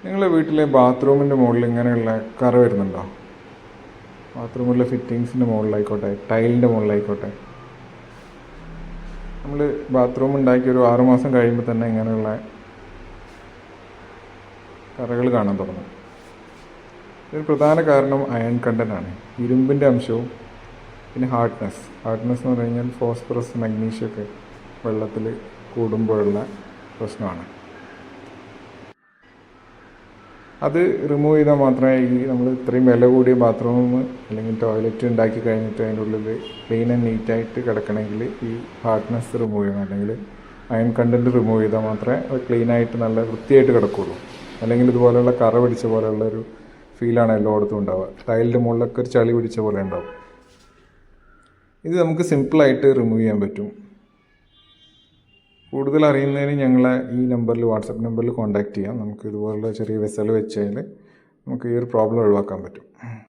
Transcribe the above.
നിങ്ങളുടെ വീട്ടിലെ ബാത്റൂമിൻ്റെ മുകളിൽ ഇങ്ങനെയുള്ള കറ വരുന്നുണ്ടോ? ബാത്റൂമിലെ ഫിറ്റിങ്സിൻ്റെ മുകളിലായിക്കോട്ടെ, ടൈലിൻ്റെ മുകളിലായിക്കോട്ടെ. നമ്മൾ ബാത്റൂം ഉണ്ടാക്കി ഒരു 6 മാസം കഴിയുമ്പോൾ തന്നെ ഇങ്ങനെയുള്ള കറകൾ കാണാൻ തുടങ്ങും. ഇതിന് പ്രധാന കാരണം അയൺ കണ്ടൻ്റാണ്. ഇരുമ്പിൻ്റെ അംശവും പിന്നെ ഹാർഡ്നെസ് എന്ന് പറഞ്ഞു കഴിഞ്ഞാൽ ഫോസ്ഫറസ്, മഗ്നീഷ്യമൊക്കെ വെള്ളത്തിൽ കൂടുമ്പോഴുള്ള പ്രശ്നമാണ്. അത് റിമൂവ് ചെയ്താൽ മാത്രമേ നമ്മൾ ഇത്രയും വില കൂടിയ ബാത്റൂം അല്ലെങ്കിൽ ടോയ്ലറ്റ് ഉണ്ടാക്കി കഴിഞ്ഞിട്ട് അതിൻ്റെ ഉള്ളിൽ ക്ലീൻ ആൻഡ് നീറ്റായിട്ട് കിടക്കണമെങ്കിൽ ഈ ഹാർഡ്നെസ് റിമൂവ് ചെയ്യണം, അല്ലെങ്കിൽ അയൺ കണ്ടൻറ്റ് റിമൂവ് ചെയ്താൽ മാത്രമേ അത് ക്ലീനായിട്ട് നല്ല വൃത്തിയായിട്ട് കിടക്കുകയുള്ളൂ. അല്ലെങ്കിൽ ഇതുപോലെയുള്ള കറ പിടിച്ച പോലെയുള്ള ഒരു ഫീലാണ് എല്ലായിടത്തും ഉണ്ടാവുക. ടൈലിൻ്റെ മുകളിലൊക്കെ ഒരു ചളി പിടിച്ച പോലെ ഉണ്ടാവും. ഇത് നമുക്ക് സിമ്പിളായിട്ട് റിമൂവ് ചെയ്യാൻ പറ്റും. കൂടുതൽ അറിയുന്നതിന് ഞങ്ങളെ ഈ നമ്പറിൽ, വാട്സപ്പ് നമ്പറിൽ കോൺടാക്റ്റ് ചെയ്യാം. നമുക്ക് ഇതുപോലുള്ള ചെറിയ വെസൽ വെച്ച് കഴിഞ്ഞാൽ നമുക്ക് ഈ ഒരു പ്രോബ്ലം ഒഴിവാക്കാൻ പറ്റും.